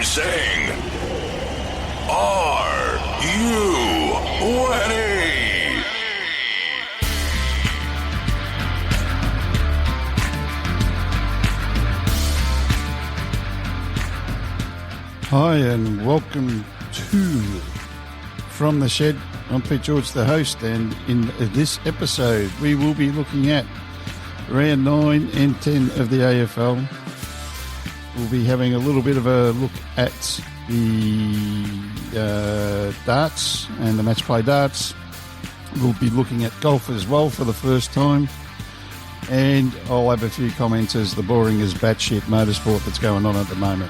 sing. Are you ready? Hi and welcome to From the Shed. I'm Pete George, the host, and in this episode we will be looking at round 9 and 10 of the AFL. We'll be having a little bit of a look at the darts and the match play darts. We'll be looking at golf as well for the first time. And I'll have a few comments as the boring as batshit motorsport that's going on at the moment.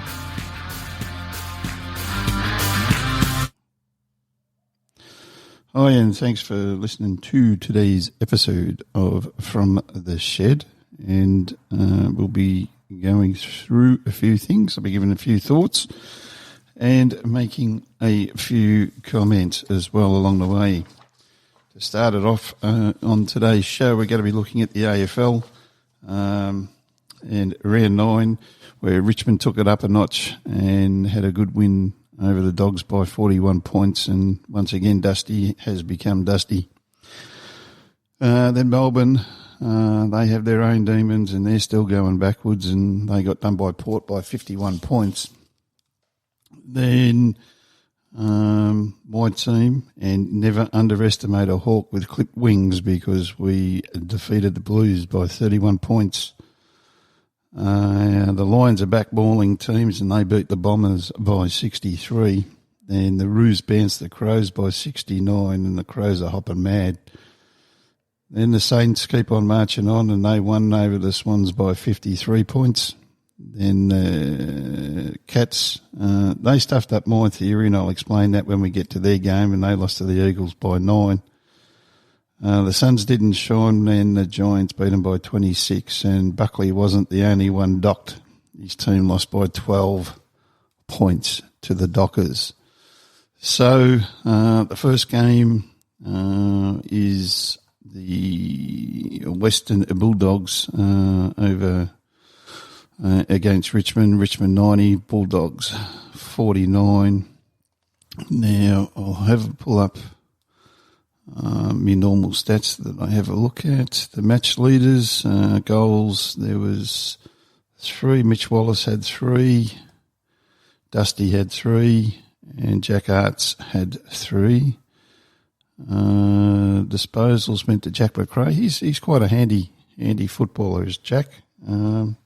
Hi, and thanks for listening to today's episode of From the Shed. And we'll be going through a few things. I'll be giving a few thoughts and making a few comments as well along the way. To start it off on today's show, we're going to be looking at the AFL and round 9, where Richmond took it up a notch and had a good win over the Dogs by 41 points, and once again Dusty has become Dusty. Then Melbourne, they have their own demons and they're still going backwards, and they got done by Port by 51 points. Then my team, and never underestimate a hawk with clipped wings, because we defeated the Blues by 31 points. The Lions are backballing teams and they beat the Bombers by 63. And the Roos bounced the Crows by 69, and the Crows are hopping mad. Then the Saints keep on marching on and they won over the Swans by 53 points. Then the Cats, they stuffed up my theory, and I'll explain that when we get to their game, and they lost to the Eagles by 9. The Suns didn't shine, and the Giants beat them by 26, and Buckley wasn't the only one docked. His team lost by 12 points to the Dockers. So the first game is the Western Bulldogs over against Richmond. Richmond 90, Bulldogs 49. Now I'll have a pull up my normal stats that I have a look at. The match leaders, goals, there was 3. Mitch Wallace had 3. Dusty had 3. And Jack Arts had 3. Disposals went to Jack McRae. He's quite a handy footballer, is Jack. And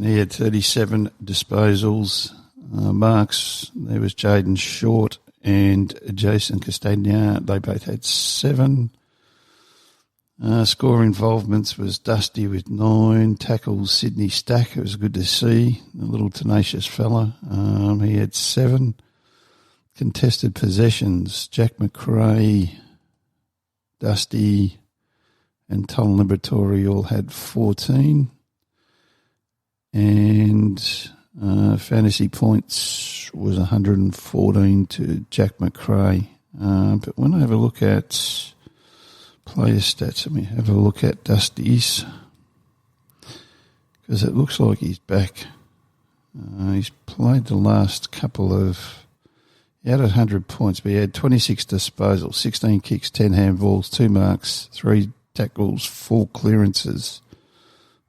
he had 37 disposals. Marks, there was Jaden Short and Jason Castagna. They both had 7. Score involvements was Dusty with 9. Tackles, Sydney Stack. It was good to see. A little tenacious fella. He had 7. Contested possessions, Jack McRae, Dusty, and Tom Liberatore all had 14. And fantasy points was 114 to Jack McRae. But when I have a look at player stats, let me have a look at Dusty's, because it looks like he's back. He's played the last couple of... He had 100 points, but he had 26 disposals, 16 kicks, 10 handballs, 2 marks, 3 tackles, 4 clearances,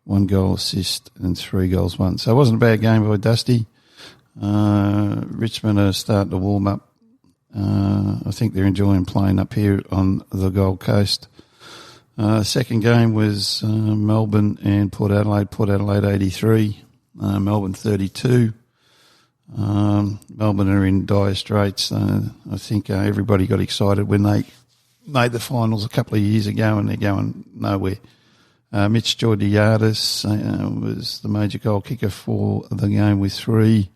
1 goal assist, and 3 goals won. So it wasn't a bad game by Dusty. Richmond are starting to warm up. I think they're enjoying playing up here on the Gold Coast. Second game was Melbourne and Port Adelaide. Port Adelaide 83, Melbourne 32. Melbourne are in dire straits. I think everybody got excited when they made the finals a couple of years ago, and they're going nowhere. Mitch Georgiadis was the major goal kicker for the game with 3.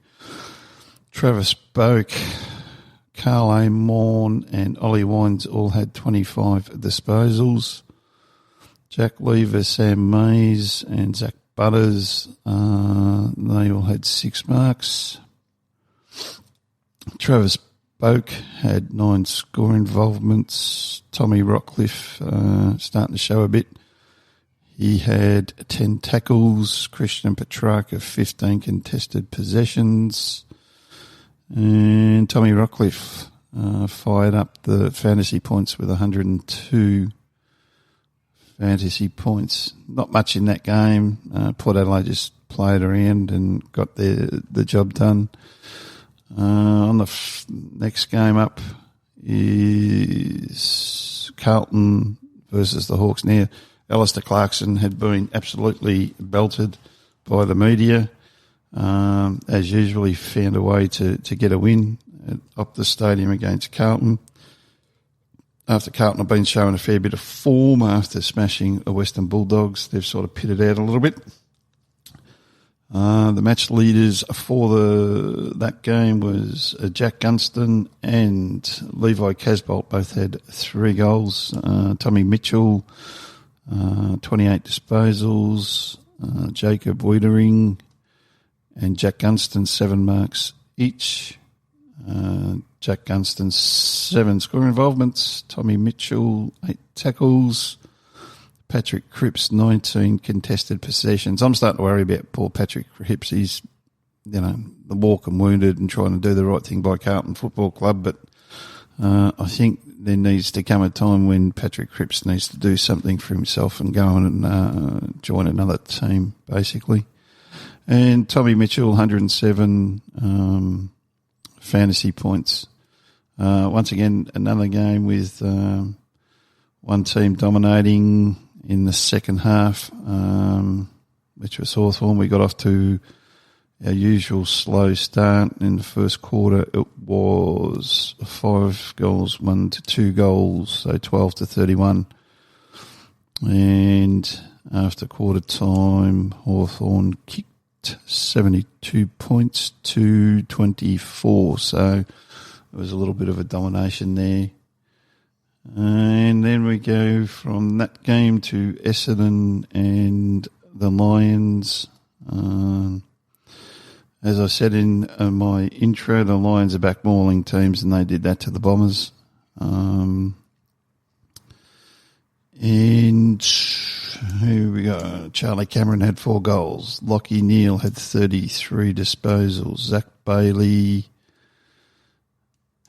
Travis Boak, Carl A. Morn and Ollie Wines all had 25 disposals. Jack Lever, Sam Mays and Zach Butters, they all had 6 marks. Travis Boak had 9 score involvements. Tommy Rockcliffe starting to show a bit. He had 10 tackles. Christian Petrarca, 15 contested possessions. And Tommy Rockcliffe fired up the fantasy points with 102 fantasy points. Not much in that game. Port Adelaide just played around and got the job done. On the next game up is Carlton versus the Hawks. Now, Alistair Clarkson had been absolutely belted by the media. As usual, he found a way to get a win at Optus Stadium against Carlton. After Carlton have been showing a fair bit of form after smashing the Western Bulldogs, they've sort of pitted out a little bit. The match leaders for that game was Jack Gunston and Levi Casbolt. Both had 3 goals. Tommy Mitchell, 28 disposals. Jacob Wiedering and Jack Gunston, 7 marks each. Jack Gunston, 7 scoring involvements. Tommy Mitchell, 8 tackles. Patrick Cripps, 19 contested possessions. I'm starting to worry about poor Patrick Cripps. He's, the walk and wounded and trying to do the right thing by Carlton Football Club. But I think there needs to come a time when Patrick Cripps needs to do something for himself and go on and join another team, basically. And Tommy Mitchell, 107 fantasy points. Once again, another game with one team dominating in the second half, which was Hawthorn. We got off to our usual slow start. In the first quarter, it was 5 goals, 1-2 goals, so 12-31. And after quarter time, Hawthorn kicked 72 points to 24. So it was a little bit of a domination there. And then we go from that game to Essendon and the Lions. As I said in my intro, the Lions are backmauling teams, and they did that to the Bombers. And here we go. Charlie Cameron had 4 goals. Lachie Neale had 33 disposals. Zach Bailey,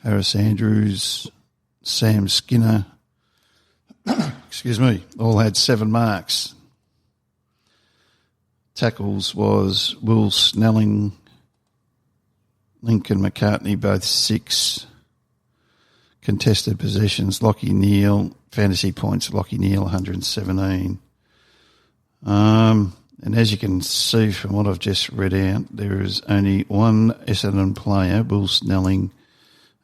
Harris Andrews, Sam Skinner, all had 7 marks. Tackles was Will Snelling, Lincoln McCartney, both 6. Contested possessions, Lachie Neale, fantasy points, Lachie Neale, 117. And as you can see from what I've just read out, there is only one Essendon player, Will Snelling,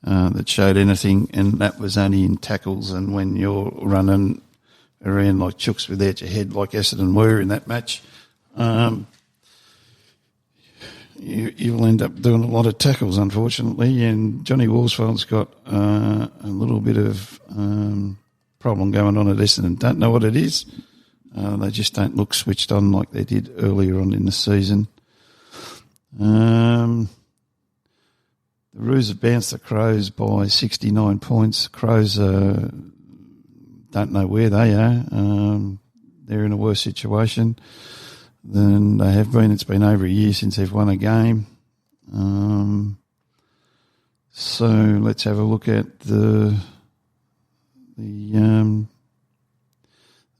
that showed anything, and that was only in tackles. And when you're running around like chooks without your head, like Essendon were in that match, you'll end up doing a lot of tackles, unfortunately. And Johnny Worsfold's got a little bit of problem going on at Essendon. Don't know what it is. They just don't look switched on like they did earlier on in the season. The Roos have bounced the Crows by 69 points. The Crows don't know where they are. They're in a worse situation than they have been. It's been over a year since they've won a game. So let's have a look at the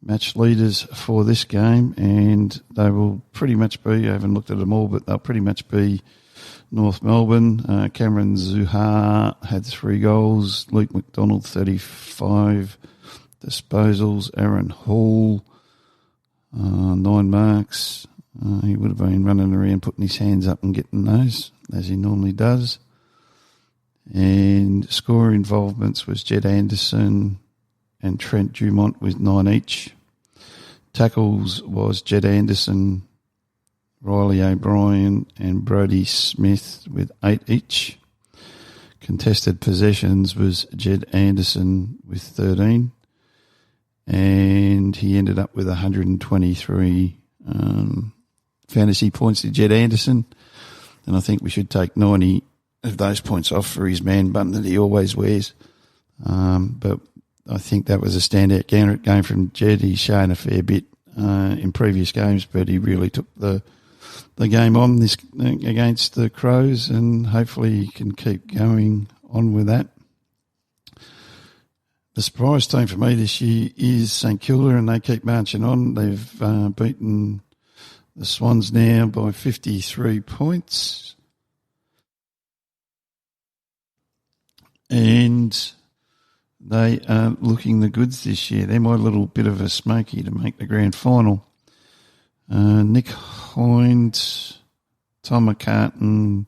match leaders for this game, and they will pretty much be, I haven't looked at them all, but they'll pretty much be North Melbourne. Cameron Zuhar had 3 goals. Luke McDonald, 35 disposals. Aaron Hall, 9 marks. He would have been running around putting his hands up and getting those, as he normally does. And score involvements was Jed Anderson and Trent Dumont with 9 each. Tackles was Jed Anderson, Riley O'Brien and Brodie Smith with 8 each. Contested possessions was Jed Anderson with 13. And he ended up with 123 fantasy points to Jed Anderson. And I think we should take 90 of those points off for his man bun that he always wears. But I think that was a standout game from Jed. He's shown a fair bit in previous games, but he really took the the game on this against the Crows, and hopefully he can keep going on with that. The surprise team for me this year is St Kilda, and they keep marching on. They've beaten the Swans now by 53 points. And they are looking the goods this year. They're my little bit of a smoky to make the grand final. Nick Hind, Tom McCartan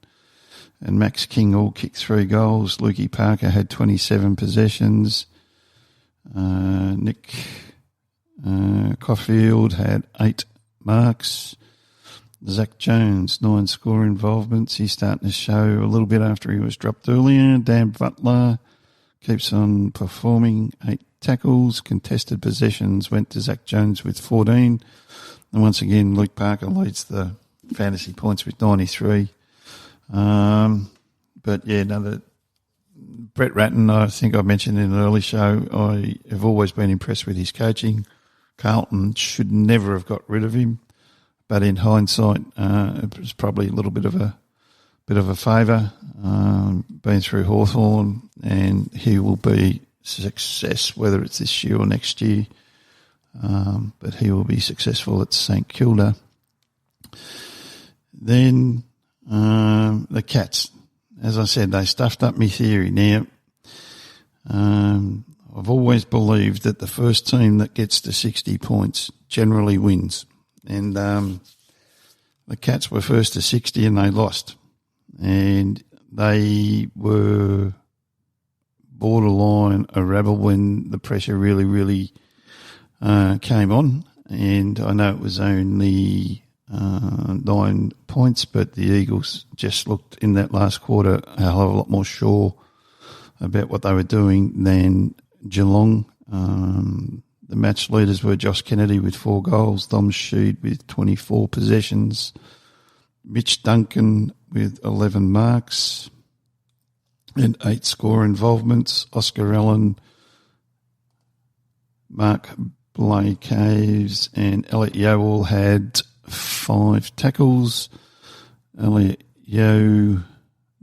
and Max King all kicked 3 goals. Lukey Parker had 27 possessions. Nick Caulfield had 8 marks. Zach Jones, 9 score involvements. He's starting to show a little bit after he was dropped earlier. Dan Butler keeps on performing, 8 tackles. Contested possessions went to Zach Jones with 14. And once again, Luke Parker leads the fantasy points with 93. But yeah, Brett Ratton, I think I mentioned in an early show, I have always been impressed with his coaching. Carlton should never have got rid of him, but in hindsight, it was probably a little bit of a favour, being through Hawthorn, and he will be success whether it's this year or next year. But he will be successful at St Kilda. Then the Cats. As I said, they stuffed up my theory. Now, I've always believed that the first team that gets to 60 points generally wins. And the Cats were first to 60 and they lost. And they were borderline a rebel when the pressure really, really came on. And I know it was only 9 points, but the Eagles just looked in that last quarter a hell of a lot more sure about what they were doing than Geelong. The match leaders were Josh Kennedy with 4 goals, Dom Sheed with 24 possessions, Mitch Duncan with 11 marks and 8 score involvements. Oscar Allen, Mark Blake Caves and Elliot Yeo all had 5 tackles. Elliot Yeo,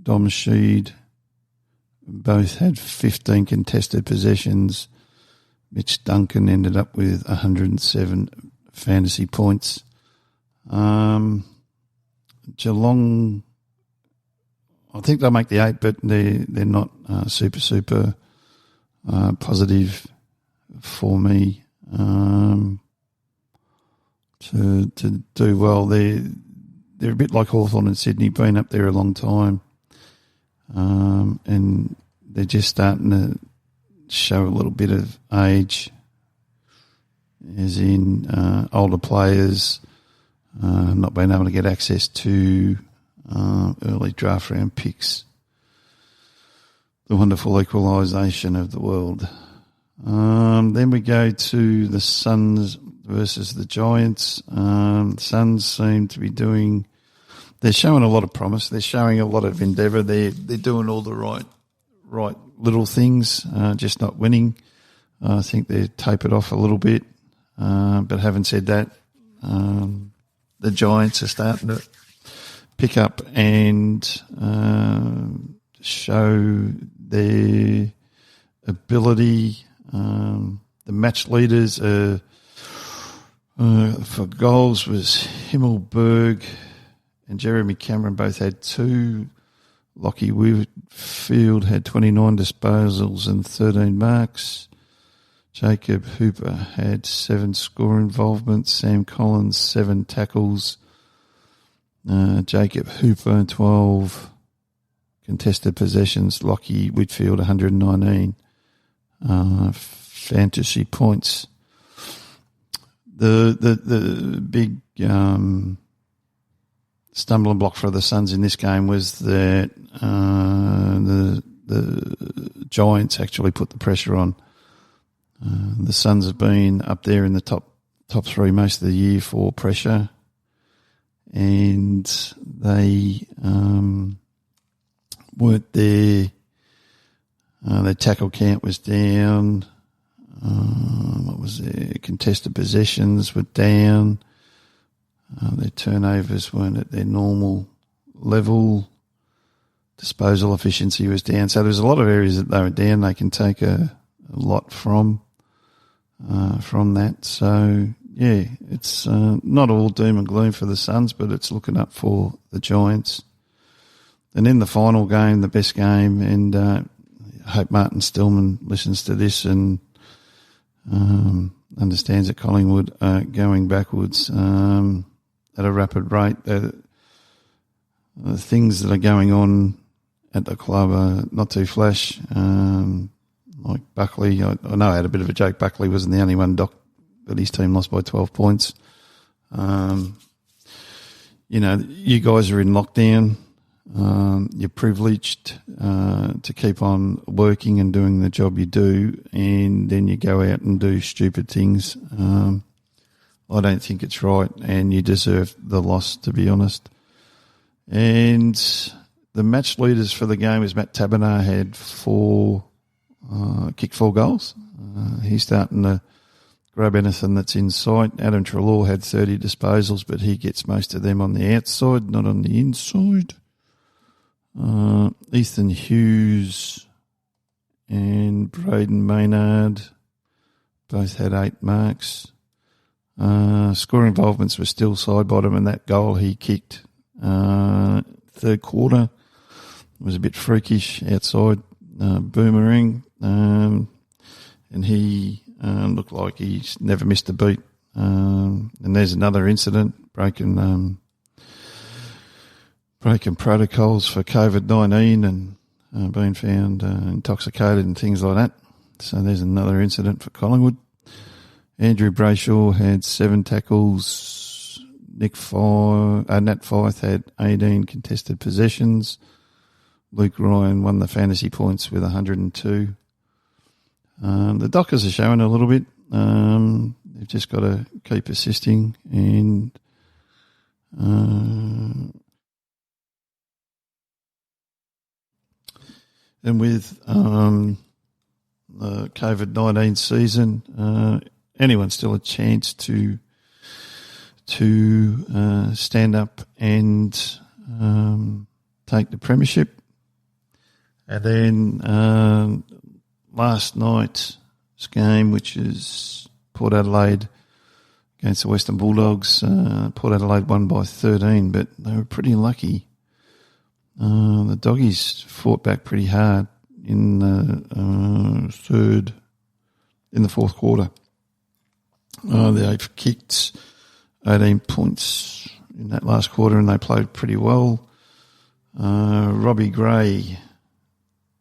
Dom Sheed both had 15 contested possessions. Mitch Duncan ended up with 107 fantasy points. Geelong, I think they'll make the 8, but they're not super positive for me to do well. They're a bit like Hawthorn and Sydney, been up there a long time, and they're just starting to show a little bit of age, as in older players not being able to get access to early draft round picks. The wonderful equalisation of the world. Then we go to the Suns versus the Giants. The Suns seem to be they're showing a lot of promise. They're showing a lot of endeavour. They're doing all the right little things, just not winning. I think they tapered off a little bit. But having said that, the Giants are starting to pick up and show their ability. The match leaders for goals was Himmelberg and Jeremy Cameron both had 2. Lockie Whitfield had 29 disposals and 13 marks. Jacob Hooper had 7 score involvements. Sam Collins, 7 tackles. Jacob Hooper, 12 contested possessions. Lockie Whitfield, 119 fantasy points. The big stumbling block for the Suns in this game was that the Giants actually put the pressure on. The Suns have been up there in the top 3 most of the year for pressure, and they weren't there. Their tackle count was down. What was there? Contested possessions were down. Their turnovers weren't at their normal level. Disposal efficiency was down. So there's a lot of areas that they were down. They can take a lot from that. So, yeah, it's not all doom and gloom for the Suns, but it's looking up for the Giants. And in the final game, the best game, and I hope Martin Stillman listens to this and understands that Collingwood are going backwards at a rapid rate. The things that are going on at the club are not too flash. Like Buckley, I know I had a bit of a joke. Buckley wasn't the only one, but his team lost by 12 points. You guys are in lockdown. You're privileged to keep on working and doing the job you do, and then you go out and do stupid things. I don't think it's right, and you deserve the loss, to be honest. And the match leaders for the game was Matt Taberner, had kicked 4 goals. He's starting to grab anything that's in sight. Adam Treloar had 30 disposals, but he gets most of them on the outside, not on the inside. Ethan Hughes and Braden Maynard both had 8 marks. Score involvements were still side bottom, and that goal he kicked third quarter was a bit freakish outside boomerang, and he looked like he's never missed a beat. And there's another incident, breaking protocols for COVID-19 and being found intoxicated and things like that. So there's another incident for Collingwood. Andrew Brayshaw had 7 tackles. Nat Fyfe had 18 contested possessions. Luke Ryan won the fantasy points with 102. The Dockers are showing a little bit. They've just got to keep assisting, and with the COVID-19 season, anyone's still a chance to stand up and take the premiership. And then last night's game, which is Port Adelaide against the Western Bulldogs, Port Adelaide won by 13, but they were pretty lucky. The Doggies fought back pretty hard in the fourth quarter. They've kicked 18 points in that last quarter, and they played pretty well. Robbie Gray,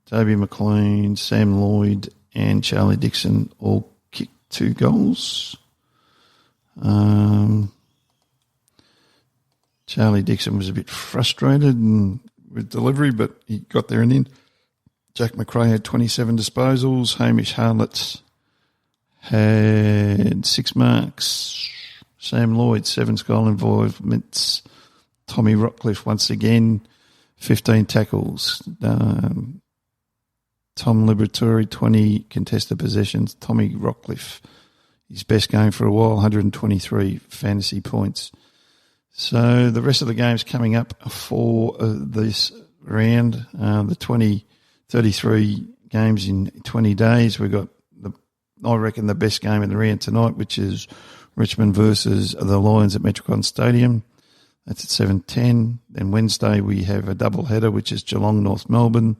Toby McLean, Sam Lloyd, and Charlie Dixon all kicked 2 goals. Charlie Dixon was a bit frustrated with delivery, but he got there in the end. Jack McRae had 27 disposals. Hamish Harlett had 6 marks. Sam Lloyd, 7 goal involvements. Tommy Rockcliffe, once again, 15 tackles. Tom Liberatore, 20 contested possessions. Tommy Rockcliffe, his best game for a while, 123 fantasy points. So the rest of the games coming up for this round, the 33 games in 20 days. We've got, I reckon, the best game in the round tonight, which is Richmond versus the Lions at Metricon Stadium. That's at 7:10. Then Wednesday we have a double header, which is Geelong North Melbourne,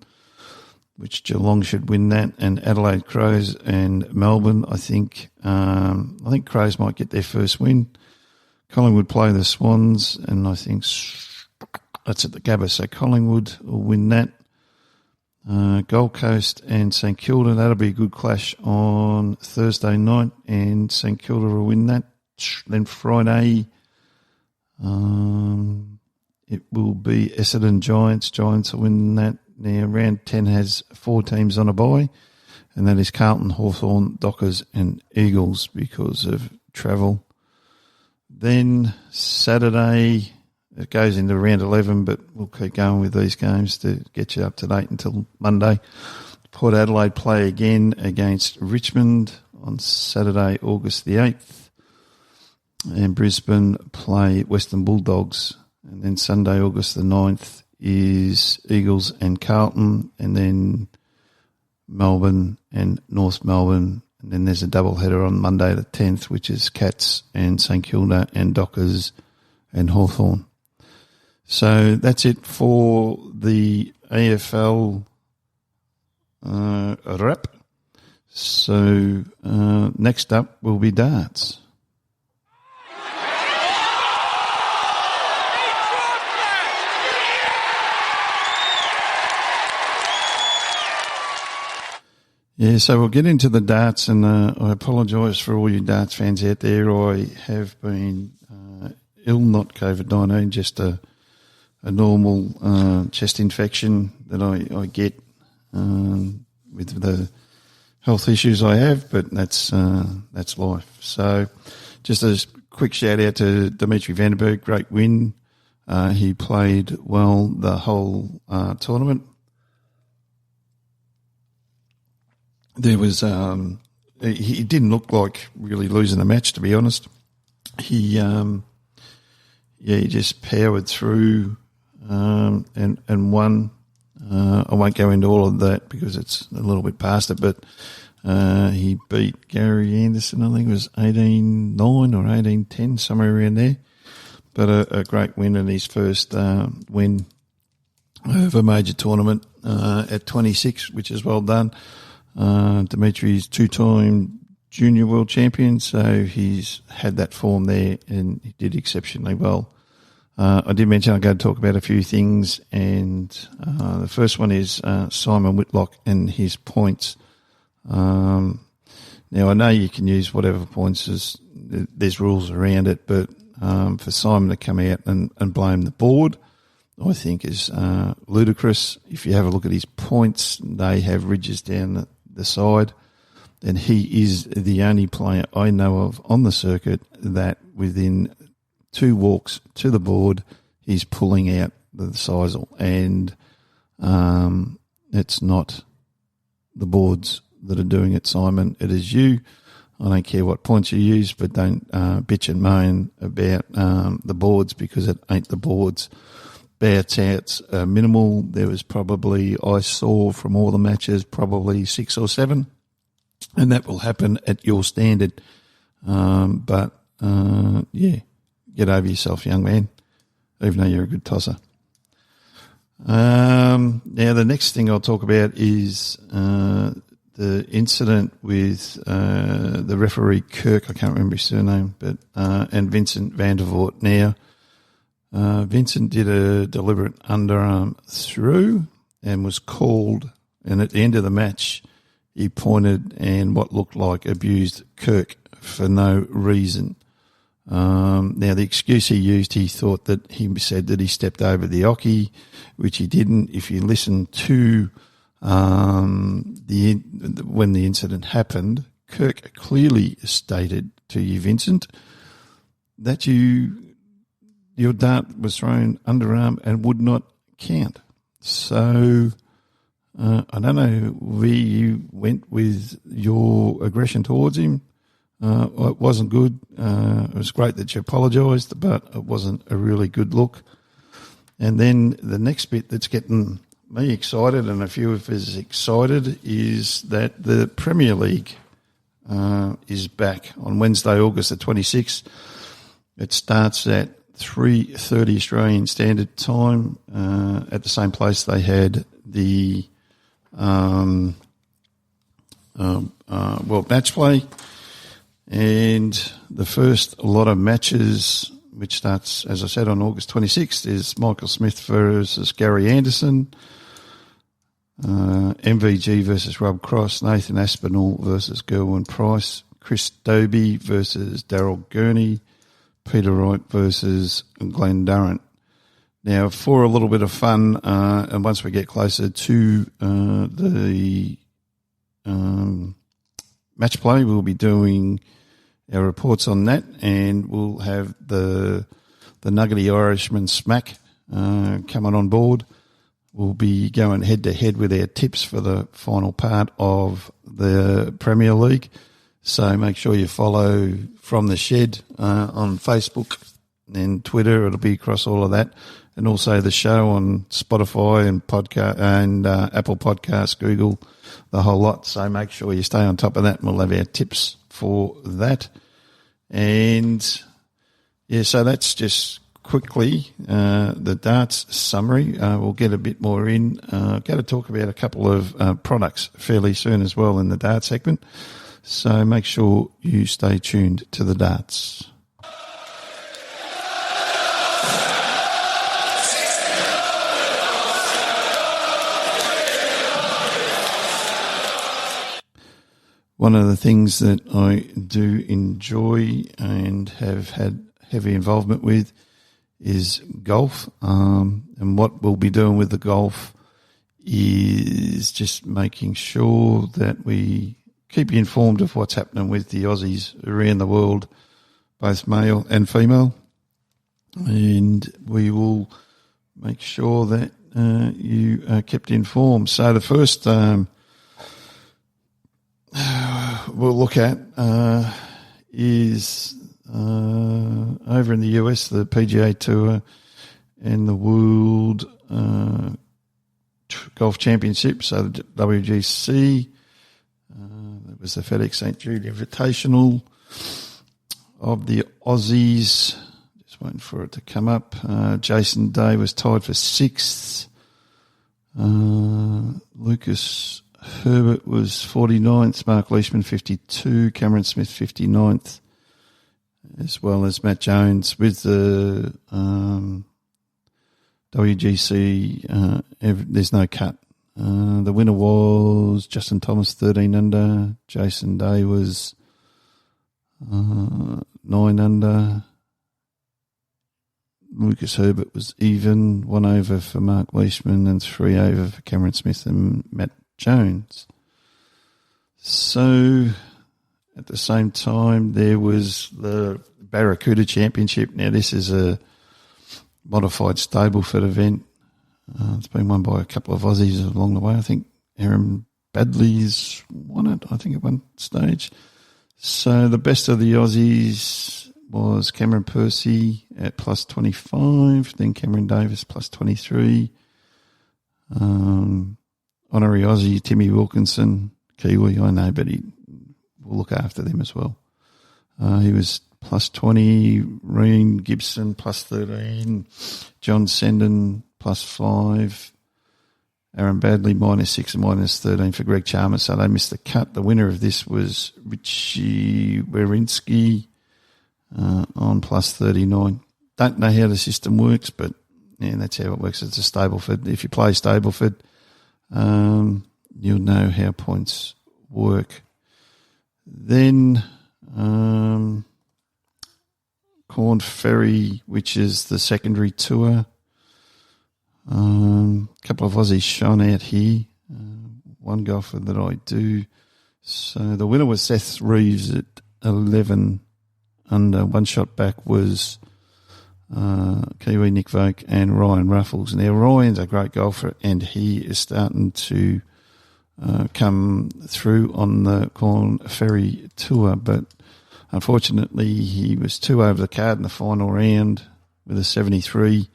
which Geelong should win that, and Adelaide Crows and Melbourne. I think Crows might get their first win. Collingwood play the Swans, and I think that's at the Gabba, so Collingwood will win that. Gold Coast and St Kilda, that'll be a good clash on Thursday night, and St Kilda will win that. Then Friday, it will be Essendon Giants. Giants will win that. Now, round 10 has 4 teams on a bye, and that is Carlton, Hawthorn, Dockers and Eagles because of travel. Then Saturday, it goes into round 11, but we'll keep going with these games to get you up to date until Monday. Port Adelaide play again against Richmond on Saturday, August the 8th. and Brisbane play Western Bulldogs. And then Sunday, August the 9th, is Eagles and Carlton, and then Melbourne and North Melbourne. And then there's a doubleheader on Monday the 10th, which is Cats and St Kilda and Dockers and Hawthorn. So that's it for the AFL wrap. So next up will be darts. Yeah, so we'll get into the darts, and I apologise for all you darts fans out there. I have been ill, not COVID-19, just a normal chest infection that I get with the health issues I have, but that's life. So just a quick shout out to Dimitri Vandenberg, great win. He played well the whole tournament. There was he didn't look like really losing the match, to be honest. He just powered through and won. I won't go into all of that because it's a little bit past it, but he beat Gary Anderson. I think it was 18-9 or 18-10, somewhere around there. But a great win in his first win of a major tournament at 26, which is well done. Dimitri's two-time junior world champion, so he's had that form there and he did exceptionally well. I did mention I'm going to talk about a few things, and the first one is Simon Whitlock and his points. Now, I know you can use whatever points, there's rules around it, but for Simon to come out and blame the board, I think is ludicrous. If you have a look at his points, they have ridges down the side, and he is the only player I know of on the circuit that within 2 walks to the board, he's pulling out the sisal, and it's not the boards that are doing it, Simon. It is you. I don't care what points you use, but don't bitch and moan about the boards, because it ain't the boards. Bouts outs are minimal. There was probably, I saw from all the matches, probably 6 or 7, and that will happen at your standard. But get over yourself, young man, even though you're a good tosser. Now, the next thing I'll talk about is the incident with the referee Kirk, I can't remember his surname, but and Vincent van der Voort. Now, Vincent did a deliberate underarm through and was called, and at the end of the match, he pointed and what looked like abused Kirk for no reason. Now, the excuse he used, he thought that he said that he stepped over the oche, which he didn't. If you listen to when the incident happened, Kirk clearly stated to you, Vincent, that your dart was thrown underarm and would not count. So I don't know where you went with your aggression towards him. It wasn't good. It was great that you apologised, but it wasn't a really good look. And then the next bit that's getting me excited, and a few of us excited, is that the Premier League is back on Wednesday, August the 26th. It starts at 3:30 Australian Standard Time at the same place they had the World Matchplay. And the first lot of matches, which starts, as I said, on August 26th, is Michael Smith versus Gary Anderson, MVG versus Rob Cross, Nathan Aspinall versus Gerwyn Price, Chris Dobie versus Daryl Gurney, Peter Wright versus Glenn Durrant. Now, for a little bit of fun, and once we get closer to the match play, we'll be doing our reports on that, and we'll have the Nuggety Irishman Smack coming on board. We'll be going head-to-head with our tips for the final part of the Premier League. So make sure you follow From the Shed on Facebook and Twitter. It'll be across all of that. And also the show on Spotify and podcast and Apple Podcasts, Google, the whole lot. So make sure you stay on top of that, and we'll have our tips for that. And, yeah, so that's just quickly the darts summary. We'll get a bit more in. Going to talk about a couple of products fairly soon as well in the dart segment. So make sure you stay tuned to the darts. One of the things that I do enjoy and have had heavy involvement with is golf. And what we'll be doing with the golf is just making sure that we keep you informed of what's happening with the Aussies around the world, both male and female. And we will make sure that you are kept informed. So the first we'll look at is over in the US, the PGA Tour and the World Golf Championship, so the WGC. That was the FedEx St. Jude Invitational of the Aussies. Just waiting for it to come up. Jason Day was tied for 6th. Lucas Herbert was 49th, Mark Leishman 52, Cameron Smith 59th, as well as Matt Jones with the WGC. There's no cut. The winner was Justin Thomas, 13 under. Jason Day was 9 under. Lucas Herbert was even, 1 over for Mark Leishman and 3 over for Cameron Smith and Matt Jones. So at the same time, there was the Barracuda Championship. Now, this is a modified Stableford event. It's been won by a couple of Aussies along the way. I think Aaron Badley's won it, I think, at one stage. So the best of the Aussies was Cameron Percy at plus 25, then Cameron Davis plus 23. Honorary Aussie, Timmy Wilkinson, Kiwi, I know, but he will look after them as well. He was plus 20, Reen Gibson plus 13, John Sendon plus 5, Aaron Badley minus 6 and minus 13 for Greg Chalmers, so they missed the cut. The winner of this was Richie Werinsky on plus 39. Don't know how the system works, but yeah, that's how it works. It's a Stableford. If you play Stableford, you'll know how points work. Then Corn Ferry, which is the secondary tour. A couple of Aussies shone out here. One golfer that I do. So the winner was Seth Reeves at 11 under. One shot back was Kiwi Nick Voke and Ryan Ruffles. Now, Ryan's a great golfer, and he is starting to come through on the Corn Ferry Tour, but unfortunately he was 2 over the card in the final round with a 73.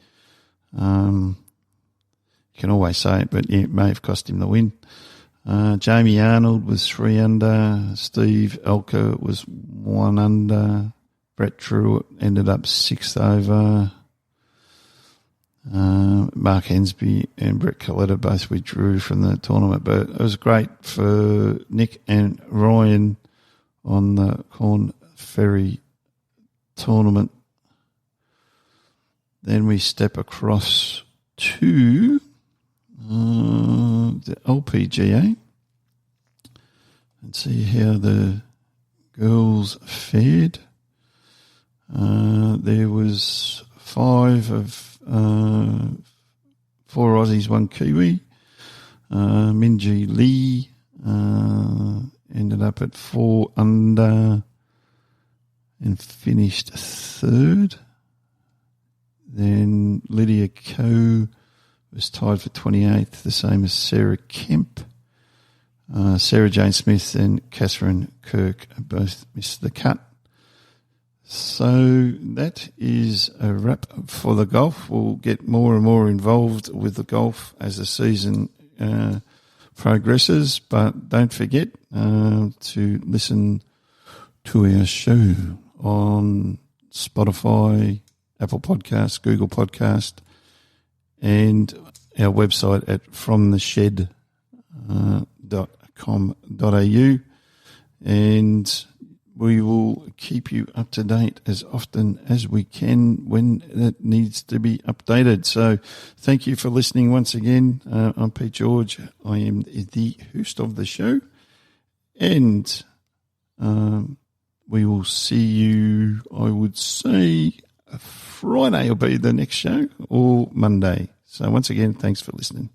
You can always say it, but yeah, it may have cost him the win. Jamie Arnold was 3 under. Steve Elker was 1 under. Brett Truitt ended up 6th over. Mark Hensby and Brett Coletta both withdrew from the tournament, but it was great for Nick and Ryan on the Corn Ferry tournament. Then we step across to the LPGA and see how the girls fared. There was 5 of 4 Aussies, 1 Kiwi. Minji Lee ended up at 4 under and finished 3rd. Then Lydia Ko was tied for 28th, the same as Sarah Kemp. Sarah Jane Smith and Catherine Kirk both missed the cut. So that is a wrap for the golf. We'll get more and more involved with the golf as the season progresses, but don't forget to listen to our show on Spotify, Apple Podcasts, Google Podcast, and our website at fromtheshed.com.au, and we will keep you up to date as often as we can when that needs to be updated. So thank you for listening once again. I'm Pete George. I am the host of the show, and we will see you, I would say, Friday will be the next show, or Monday. So once again, thanks for listening.